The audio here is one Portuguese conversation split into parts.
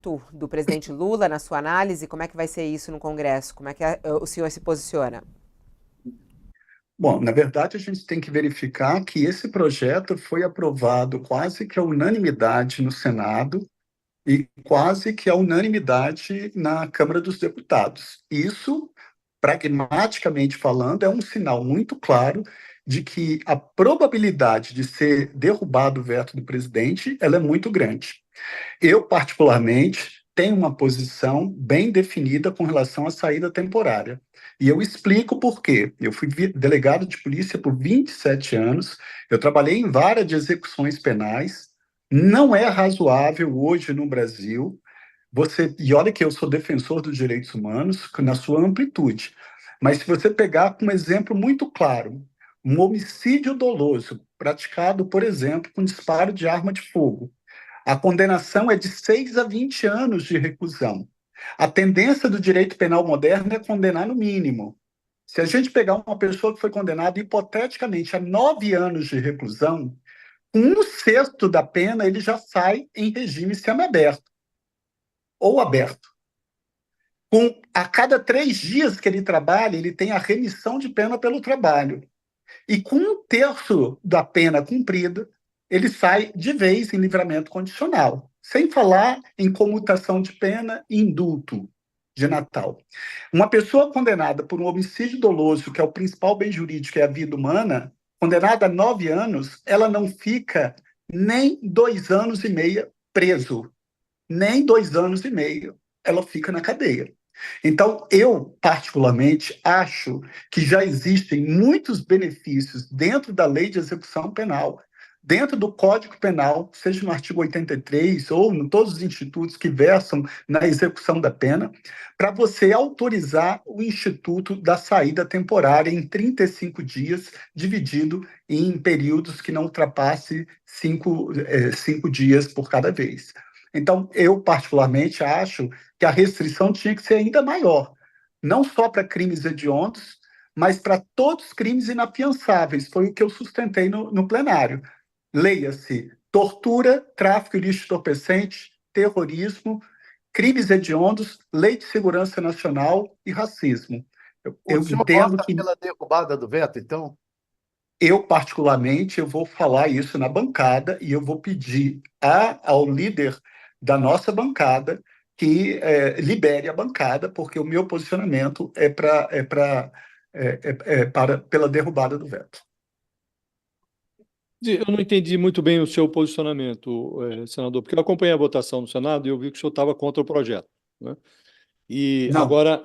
do presidente Lula, na sua análise, como é que vai ser isso no Congresso? Como é que o senhor se posiciona? Bom, na verdade, a gente tem que verificar que esse projeto foi aprovado quase que à unanimidade no Senado e quase que à unanimidade na Câmara dos Deputados. Isso, pragmaticamente falando, é um sinal muito claro de que a probabilidade de ser derrubado o veto do presidente, ela é muito grande. Eu, particularmente, tenho uma posição bem definida com relação à saída temporária. E eu explico por quê. Eu fui delegado de polícia por 27 anos, eu trabalhei em várias execuções penais. Não é razoável hoje no Brasil e olha que eu sou defensor dos direitos humanos na sua amplitude, mas se você pegar um exemplo muito claro, um homicídio doloso praticado, por exemplo, com disparo de arma de fogo, a condenação é de 6 a 20 anos de reclusão. A tendência do direito penal moderno é condenar no mínimo. Se a gente pegar uma pessoa que foi condenada hipoteticamente a 9 anos de reclusão, com um sexto da pena ele já sai em regime semiaberto ou aberto. A cada 3 dias que ele trabalha, ele tem a remissão de pena pelo trabalho. E com um terço da pena cumprida, ele sai de vez em livramento condicional, sem falar em comutação de pena e indulto de Natal. Uma pessoa condenada por um homicídio doloso, que é o principal bem jurídico, é a vida humana, condenada a 9 anos, ela não fica nem 2 anos e meio preso, nem 2 anos e meio ela fica na cadeia. Então, eu, particularmente, acho que já existem muitos benefícios dentro da lei de execução penal, dentro do Código Penal, seja no artigo 83 ou em todos os institutos que versam na execução da pena, para você autorizar o instituto da saída temporária em 35 dias, dividido em períodos que não ultrapasse 5 dias por cada vez. Então, eu particularmente acho que a restrição tinha que ser ainda maior, não só para crimes hediondos, mas para todos os crimes inafiançáveis. Foi o que eu sustentei no plenário. Leia-se tortura, tráfico ilícito entorpecente, terrorismo, crimes hediondos, lei de segurança nacional e racismo. Eu, O eu senhor entendo vota que pela derrubada do veto, então? eu, particularmente, eu vou falar isso na bancada e eu vou pedir ao líder da nossa bancada que libere a bancada, porque o meu posicionamento pela derrubada do veto. Eu não entendi muito bem o seu posicionamento, senador, porque eu acompanhei a votação no Senado e eu vi que o senhor estava contra o projeto, né? E Não, agora,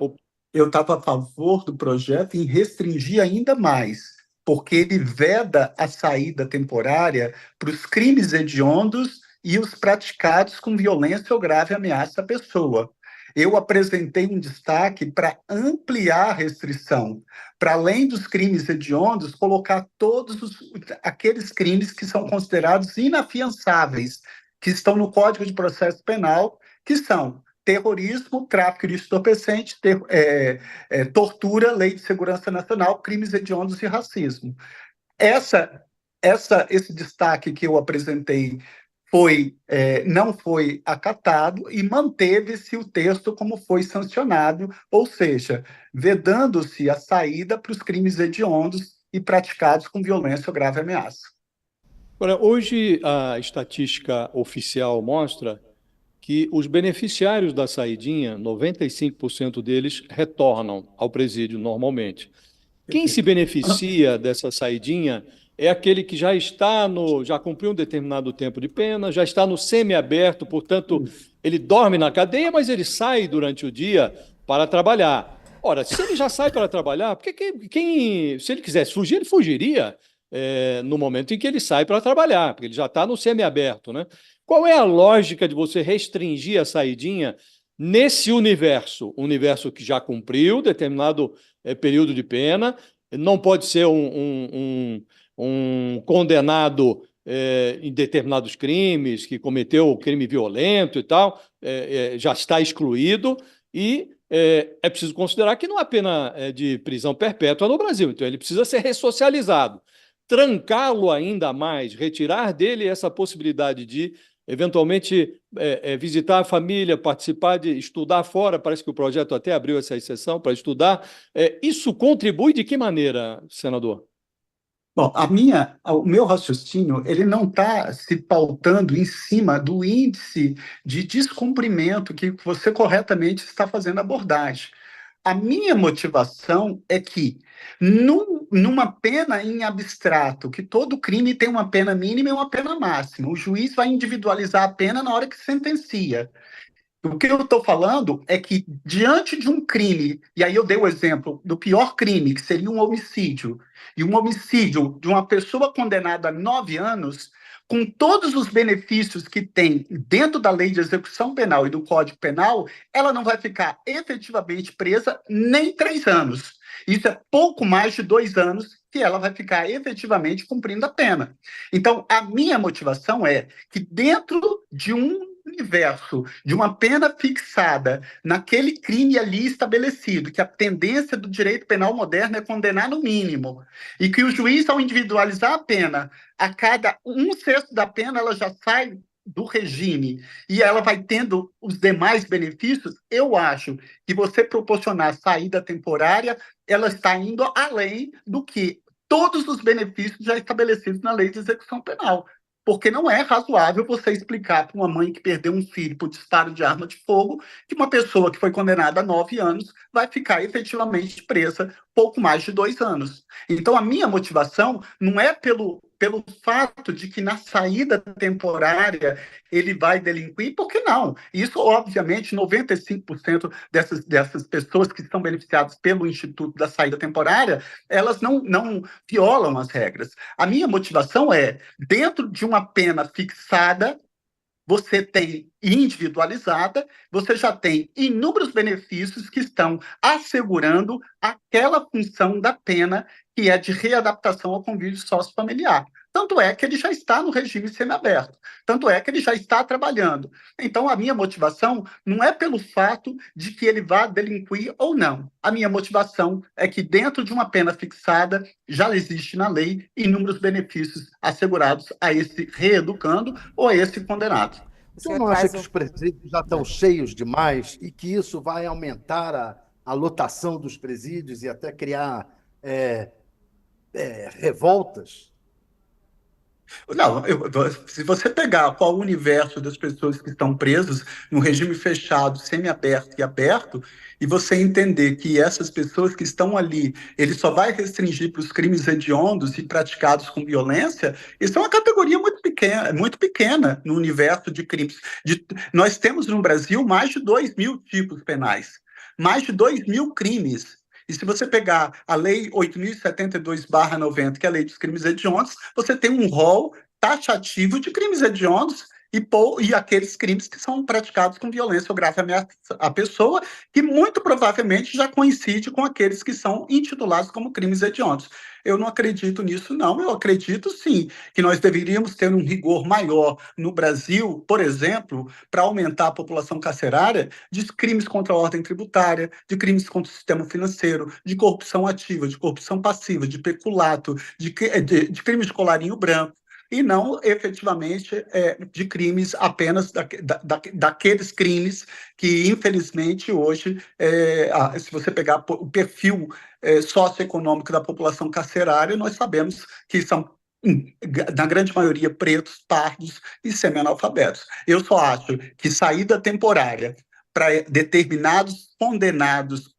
eu estava a favor do projeto em restringir ainda mais, porque ele veda a saída temporária para os crimes hediondos e os praticados com violência ou grave ameaça à pessoa. Eu apresentei um destaque para ampliar a restrição, para além dos crimes hediondos, colocar todos aqueles crimes que são considerados inafiançáveis, que estão no Código de Processo Penal, que são terrorismo, tráfico ilícito entorpecente, tortura, lei de segurança nacional, crimes hediondos e racismo. Essa, esse destaque que eu apresentei não foi acatado e manteve-se o texto como foi sancionado, ou seja, vedando-se a saída para os crimes hediondos e praticados com violência ou grave ameaça. agora, hoje a estatística oficial mostra que os beneficiários da saidinha, 95% deles retornam ao presídio normalmente. Quem se Perfeito. beneficia dessa saidinha é aquele que já cumpriu um determinado tempo de pena, já está no semiaberto, portanto, ele dorme na cadeia, mas ele sai durante o dia para trabalhar. Ora, se ele já sai para trabalhar, porque se ele quisesse fugir, ele fugiria no momento em que ele sai para trabalhar, porque ele já está no semiaberto, né? Qual é a lógica de você restringir a saidinha nesse universo que já cumpriu determinado período de pena, não pode ser um condenado em determinados crimes, que cometeu crime violento e tal, já está excluído e é preciso considerar que não há pena de prisão perpétua no Brasil, então ele precisa ser ressocializado. Trancá-lo ainda mais, retirar dele essa possibilidade de eventualmente visitar a família, participar de estudar fora, parece que o projeto até abriu essa exceção para estudar. Isso contribui de que maneira, senador? Bom, o meu raciocínio, ele não está se pautando em cima do índice de descumprimento que você corretamente está fazendo a abordagem. A minha motivação é que, numa pena em abstrato, que todo crime tem uma pena mínima e uma pena máxima, o juiz vai individualizar a pena na hora que sentencia. O que eu estou falando é que, diante de um crime, e aí eu dei o exemplo do pior crime, que seria um homicídio, e um homicídio de uma pessoa condenada a 9 anos, com todos os benefícios que tem dentro da lei de execução penal e do Código Penal, ela não vai ficar efetivamente presa nem 3 anos. Isso é pouco mais de 2 anos que ela vai ficar efetivamente cumprindo a pena. Então, a minha motivação é que, dentro de um universo de uma pena fixada naquele crime ali estabelecido, que a tendência do direito penal moderno é condenar no mínimo, e que o juiz, ao individualizar a pena, a cada 1/6 da pena, ela já sai do regime e ela vai tendo os demais benefícios, eu acho que você proporcionar saída temporária, ela está indo além do que todos os benefícios já estabelecidos na lei de execução penal. Porque não é razoável você explicar para uma mãe que perdeu um filho por disparo de arma de fogo que uma pessoa que foi condenada a 9 anos vai ficar efetivamente presa pouco mais de 2 anos. Então, a minha motivação não é pelo fato de que na saída temporária ele vai delinquir, porque não. Isso, obviamente, 95% dessas pessoas que são beneficiadas pelo Instituto da Saída Temporária, elas não violam as regras. A minha motivação é, dentro de uma pena fixada, você tem individualizada, você já tem inúmeros benefícios que estão assegurando aquela função da pena que é de readaptação ao convívio sociofamiliar. Tanto é que ele já está no regime semiaberto, tanto é que ele já está trabalhando. Então, a minha motivação não é pelo fato de que ele vá delinquir ou não. A minha motivação é que, dentro de uma pena fixada, já existe na lei inúmeros benefícios assegurados a esse reeducando ou a esse condenado. O Você senhor não acha traz que os presídios já estão cheios demais e que isso vai aumentar a lotação dos presídios e até criar revoltas? Não, se você pegar qual o universo das pessoas que estão presas no regime fechado, semiaberto e aberto, e você entender que essas pessoas que estão ali, ele só vai restringir para os crimes hediondos e praticados com violência, isso é uma categoria muito pequena no universo de crimes. Nós temos no Brasil mais de 2.000 tipos penais, mais de 2.000 crimes. E se você pegar a Lei 8.072/90, que é a Lei dos Crimes Hediondos, você tem um rol taxativo de crimes hediondos e aqueles crimes que são praticados com violência ou grave ameaça à pessoa, que muito provavelmente já coincide com aqueles que são intitulados como crimes hediondos. Eu não acredito nisso, não. Eu acredito, sim, que nós deveríamos ter um rigor maior no Brasil, por exemplo, para aumentar a população carcerária de crimes contra a ordem tributária, de crimes contra o sistema financeiro, de corrupção ativa, de corrupção passiva, de peculato, de crimes de colarinho branco, e não efetivamente de crimes apenas daqueles crimes que, infelizmente, hoje, se você pegar o perfil socioeconômico da população carcerária, nós sabemos que são, na grande maioria, pretos, pardos e semi-analfabetos. Eu só acho que saída temporária para determinados condenados,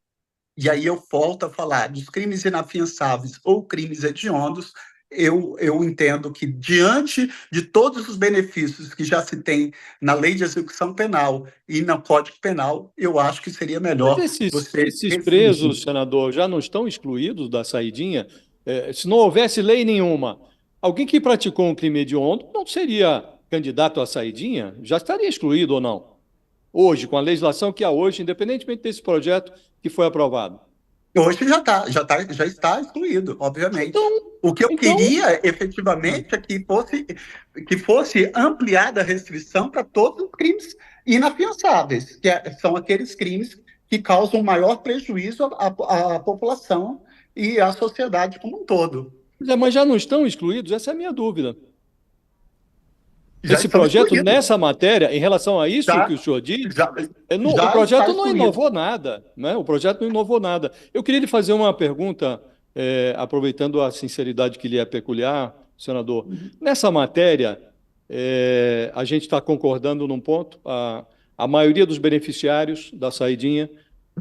e aí eu volto a falar dos crimes inafiançáveis ou crimes hediondos, eu entendo que, diante de todos os benefícios que já se tem na lei de execução penal e no Código Penal, eu acho que seria melhor Mas você esses presos, senador, já não estão excluídos da saidinha? Se não houvesse lei nenhuma, alguém que praticou um crime hediondo não seria candidato à saidinha? Já estaria excluído ou não? Hoje, com a legislação que há hoje, independentemente desse projeto que foi aprovado. Hoje já está excluído, obviamente. Então, O que eu queria, efetivamente, é que fosse ampliada a restrição para todos os crimes inafiançáveis, que são aqueles crimes que causam maior prejuízo à população e à sociedade como um todo. mas já não estão excluídos? Essa é a minha dúvida. Já Esse estão projeto, excluídos. nessa matéria, em relação a isso Já, que o senhor diz, já, o já projeto está não excluído. inovou nada, né? O projeto não inovou nada. Eu queria lhe fazer uma pergunta, aproveitando a sinceridade que lhe é peculiar, senador. Nessa matéria, a gente está concordando num ponto, a maioria dos beneficiários da saidinha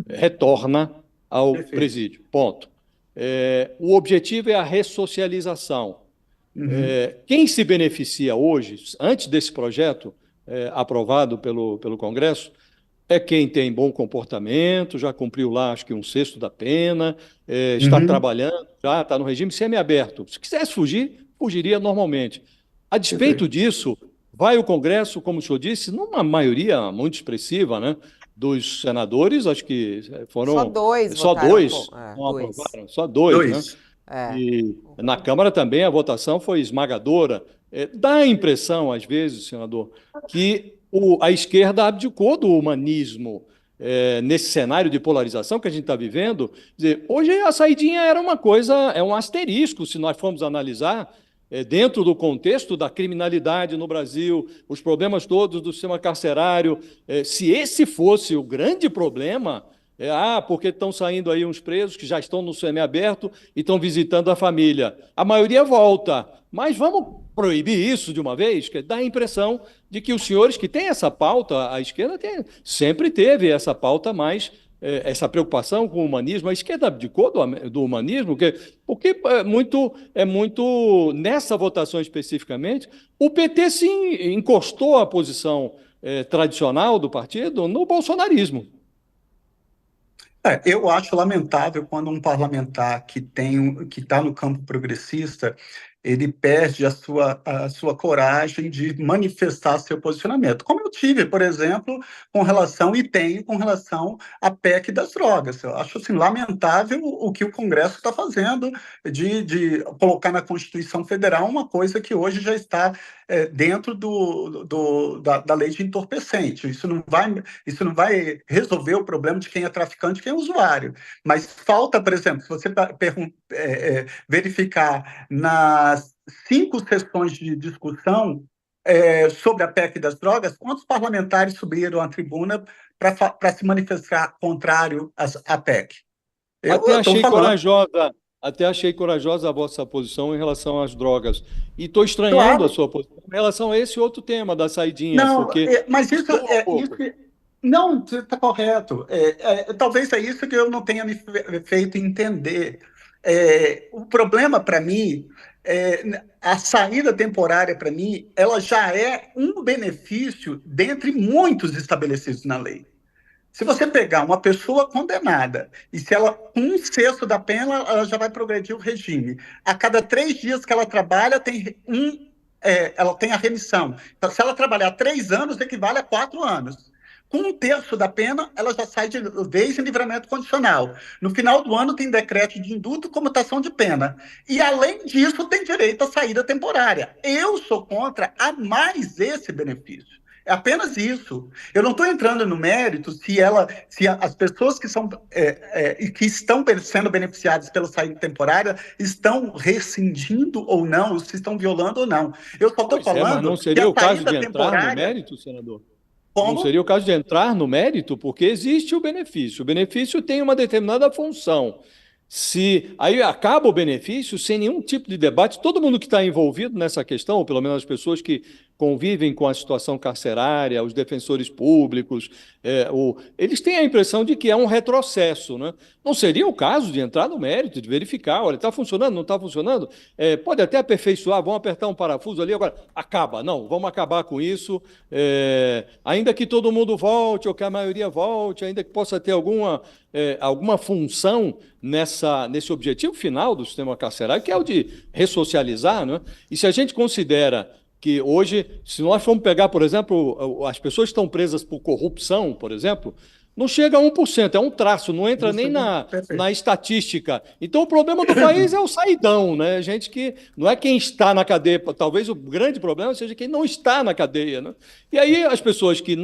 retorna ao Perfeito. presídio, ponto. O objetivo é a ressocialização. Quem se beneficia hoje, antes desse projeto aprovado pelo Congresso, é quem tem bom comportamento, já cumpriu lá, acho que 1/6 da pena, está trabalhando, já está no regime semiaberto. Se quisesse fugir, fugiria normalmente. A despeito Perfeito. disso, vai o Congresso, como o senhor disse, numa maioria muito expressiva, né, dos senadores, acho que foram Só dois só votaram. dois não Dois. aprovaram, só dois, né? Dois. E na Câmara também a votação foi esmagadora. Dá a impressão, às vezes, senador, que a esquerda abdicou do humanismo nesse cenário de polarização que a gente está vivendo. Quer dizer, hoje a saidinha era uma coisa, é um asterisco, se nós formos analisar, dentro do contexto da criminalidade no Brasil, os problemas todos do sistema carcerário. Se esse fosse o grande problema. Porque estão saindo aí uns presos que já estão no semiaberto e estão visitando a família. A maioria volta, mas vamos proibir isso de uma vez? Que dá a impressão de que os senhores que têm essa pauta, a esquerda sempre teve essa pauta mais, essa preocupação com o humanismo. A esquerda abdicou do humanismo, porque é muito, nessa votação especificamente, o PT se encostou à posição tradicional do partido no bolsonarismo. Eu acho lamentável quando um parlamentar que está no campo progressista, ele perde a sua coragem de manifestar seu posicionamento. Como eu tive, por exemplo, tenho com relação à PEC das drogas. Eu acho assim, lamentável o que o Congresso está fazendo de colocar na Constituição Federal uma coisa que hoje já está dentro da lei de entorpecente. Isso não vai resolver o problema de quem é traficante e quem é usuário. Mas falta, por exemplo, se você verificar nas 5 sessões de discussão sobre a PEC das drogas, quantos parlamentares subiram à tribuna para se manifestar contrário à PEC? Até achei corajosa a vossa posição em relação às drogas. E estou estranhando Claro. a sua posição em relação a esse outro tema da saidinha. Não, porque mas isso não está correto. Talvez é isso que eu não tenha me feito entender. O problema para mim, a saída temporária para mim, ela já é um benefício dentre muitos estabelecidos na lei. Se você pegar uma pessoa condenada e se ela, com 1/6 da pena, ela já vai progredir o regime. A cada 3 dias que ela trabalha, ela tem a remissão. Então, se ela trabalhar 3 anos, equivale a 4 anos. Com 1/3 da pena, ela já sai de vez em livramento condicional. No final do ano, tem decreto de indulto e comutação de pena. E, além disso, tem direito à saída temporária. Eu sou contra a mais esse benefício. É apenas isso. Eu não estou entrando no mérito se as pessoas que estão sendo beneficiadas pela saída temporária estão rescindindo ou não, se estão violando ou não. Eu só estou falando mas não seria que o caso de entrar no temporária... mérito, senador? Como? Não seria o caso de entrar no mérito, porque existe o benefício. O benefício tem uma determinada função. Aí acaba o benefício sem nenhum tipo de debate, todo mundo que está envolvido nessa questão, ou pelo menos as pessoas que convivem com a situação carcerária, os defensores públicos, eles têm a impressão de que é um retrocesso, né? Não seria o caso de entrar no mérito, de verificar, olha, está funcionando, não está funcionando? Pode até aperfeiçoar, vamos apertar um parafuso ali, agora acaba, não, vamos acabar com isso, ainda que todo mundo volte, ou que a maioria volte, ainda que possa ter alguma função nesse objetivo final do sistema carcerário, que é o de ressocializar, né? E se a gente considera que hoje, se nós formos pegar, por exemplo, as pessoas que estão presas por corrupção, por exemplo, não chega a 1%, é um traço, não entra nem na estatística. Então, o problema do país é o saidão, né? Gente que não é quem está na cadeia, talvez o grande problema seja quem não está na cadeia, né? E aí as pessoas que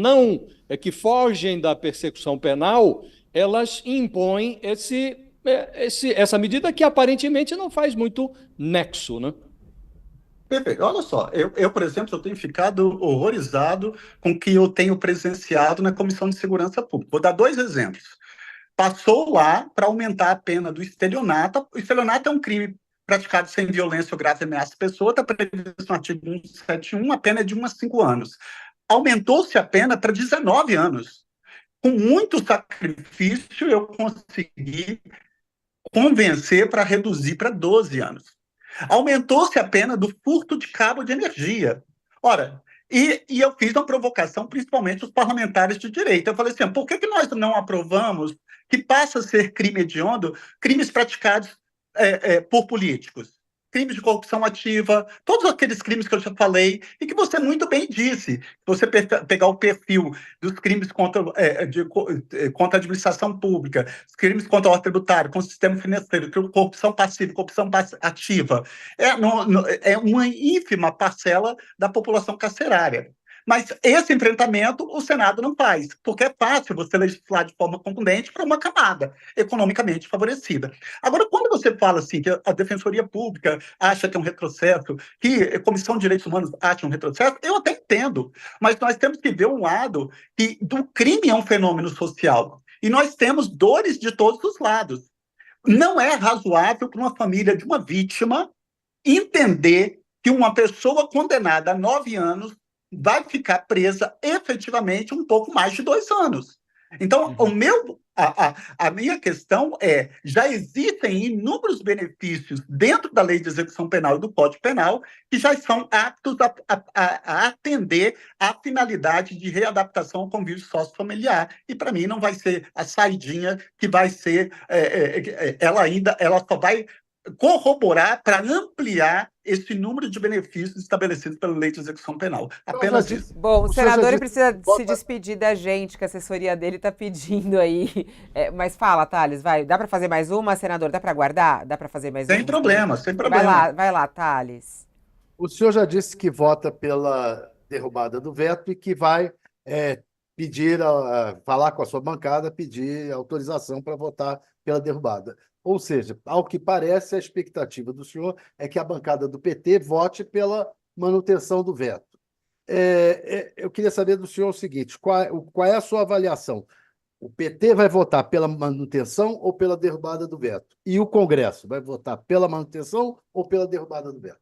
fogem da persecução penal, elas impõem essa medida que aparentemente não faz muito nexo, né? Perfeito. Olha só, por exemplo, eu tenho ficado horrorizado com o que eu tenho presenciado na Comissão de Segurança Pública. Vou dar dois exemplos. Passou lá para aumentar a pena do estelionato. O estelionato é um crime praticado sem violência ou grave ameaça à pessoa, está previsto no artigo 171, a pena é de 1 a 5 anos. Aumentou-se a pena para 19 anos. Com muito sacrifício, eu consegui convencer para reduzir para 12 anos. Aumentou-se a pena do furto de cabo de energia. Ora, e eu fiz uma provocação, principalmente os parlamentares de direita. Eu falei assim, por que nós não aprovamos que passa a ser crime hediondo crimes praticados por políticos? Crimes de corrupção ativa, todos aqueles crimes que eu já falei, e que você muito bem disse. Se você pegar o perfil dos crimes contra a administração pública, os crimes contra o tributário, contra o sistema financeiro, corrupção passiva, corrupção ativa, é uma ínfima parcela da população carcerária. Mas esse enfrentamento o Senado não faz, porque é fácil você legislar de forma contundente para uma camada economicamente favorecida. Agora, quando você fala assim que a Defensoria Pública acha que é um retrocesso, que a Comissão de Direitos Humanos acha um retrocesso, eu até entendo, mas nós temos que ver um lado que do crime é um fenômeno social, e nós temos dores de todos os lados. Não é razoável para uma família de uma vítima entender que uma pessoa condenada a 9 anos vai ficar presa efetivamente um pouco mais de 2 anos. Então, a minha questão é, já existem inúmeros benefícios dentro da Lei de Execução Penal e do Código Penal que já são aptos a atender à finalidade de readaptação ao convívio sociofamiliar. E, para mim, não vai ser a saidinha que vai ser... ela só vai corroborar para ampliar esse número de benefícios estabelecidos pela Lei de Execução Penal. Apenas isso. Bom, o senador precisa se despedir da gente, que a assessoria dele está pedindo aí. Mas fala, Thales, vai. Dá para fazer mais uma, senador? Dá para guardar? Dá para fazer mais uma? Sem problema, sem problema. Vai lá, Thales. O senhor já disse que vota pela derrubada do veto e que vai falar com a sua bancada, pedir autorização para votar pela derrubada. Ou seja, ao que parece, a expectativa do senhor é que a bancada do PT vote pela manutenção do veto. Eu queria saber do senhor o seguinte, qual é a sua avaliação? O PT vai votar pela manutenção ou pela derrubada do veto? E o Congresso vai votar pela manutenção ou pela derrubada do veto?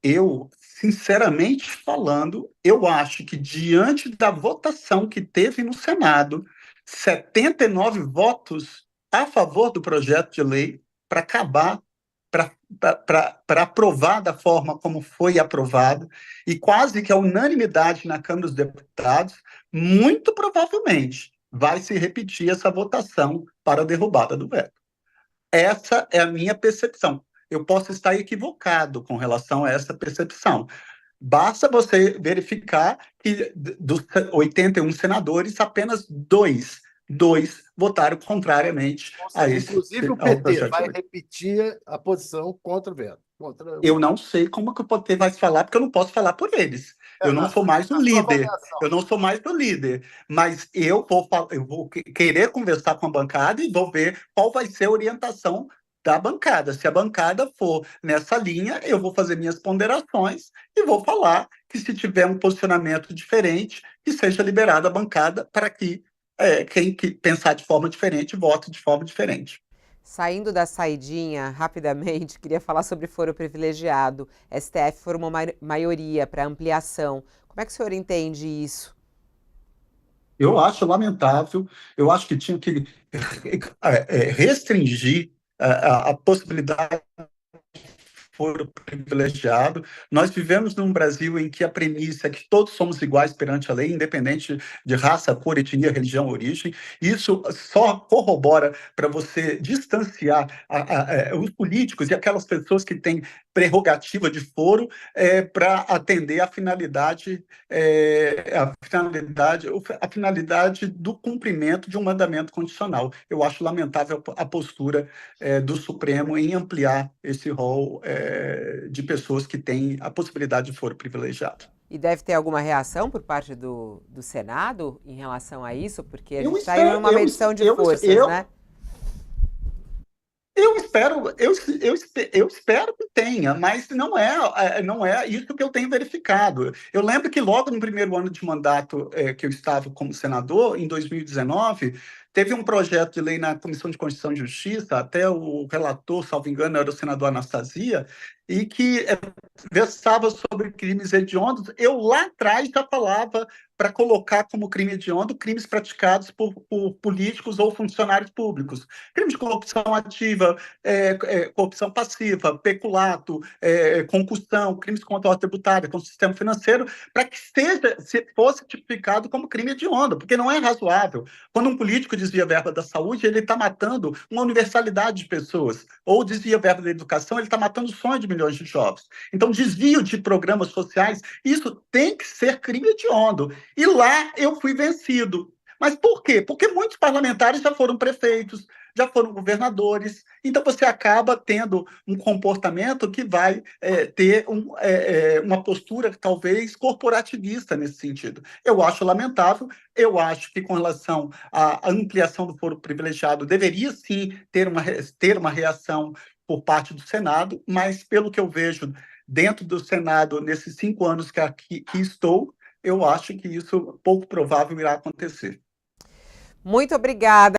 Eu, sinceramente falando, eu acho que diante da votação que teve no Senado, 79 votos a favor do projeto de lei para acabar, para aprovar da forma como foi aprovado, e quase que a unanimidade na Câmara dos Deputados, muito provavelmente vai se repetir essa votação para a derrubada do veto. Essa é a minha percepção. Eu posso estar equivocado com relação a essa percepção. Basta você verificar que dos 81 senadores, apenas dois votaram contrariamente a esse. Inclusive o PT vai repetir a posição contra o veto. Eu não sei como que o PT vai falar, porque eu não posso falar por eles. Eu não sou mais o líder. Eu não sou mais o líder. Mas eu vou querer conversar com a bancada e vou ver qual vai ser a orientação da bancada. Se a bancada for nessa linha, eu vou fazer minhas ponderações e vou falar que, se tiver um posicionamento diferente, que seja liberada a bancada para que quem pensar de forma diferente, vote de forma diferente. Saindo da saidinha, rapidamente, queria falar sobre foro privilegiado. STF formou uma maioria para ampliação. Como é que o senhor entende isso? Eu acho lamentável. Eu acho que tinha que restringir a possibilidade foro privilegiado. Nós vivemos num Brasil em que a premissa é que todos somos iguais perante a lei, independente de raça, cor, etnia, religião, origem. Isso só corrobora para você distanciar os políticos e aquelas pessoas que têm prerrogativa de foro para atender a finalidade do cumprimento de um mandamento constitucional. Eu acho lamentável a postura do Supremo em ampliar esse rol de pessoas que têm a possibilidade de foro privilegiado. E deve ter alguma reação por parte do Senado em relação a isso? Porque a gente está em uma medição de forças, né? Eu espero que tenha, mas não é isso que eu tenho verificado. Eu lembro que logo no primeiro ano de mandato que eu estava como senador, em 2019, teve um projeto de lei na Comissão de Constituição e Justiça, até o relator, salvo engano, era o senador Anastasia, e que versava sobre crimes hediondos. Eu lá atrás já falava para colocar como crime hediondo crimes praticados por políticos ou funcionários públicos. Crime de corrupção ativa, corrupção passiva, peculato, concussão, crimes contra a ordem tributária, contra o sistema financeiro, para que fosse tipificado como crime hediondo, porque não é razoável. Quando um político desvia verba da saúde, ele está matando uma universalidade de pessoas, ou desvia verba da educação, ele está matando o sonho de milhões de jovens. Então, desvio de programas sociais, isso tem que ser crime hediondo. E lá eu fui vencido. Mas por quê? Porque muitos parlamentares já foram prefeitos, já foram governadores, então você acaba tendo um comportamento que vai ter uma postura talvez corporativista nesse sentido. Eu acho lamentável, eu acho que com relação à ampliação do foro privilegiado deveria sim ter uma reação por parte do Senado, mas pelo que eu vejo dentro do Senado nesses 5 anos que estou, eu acho que isso pouco provável irá acontecer. Muito obrigada.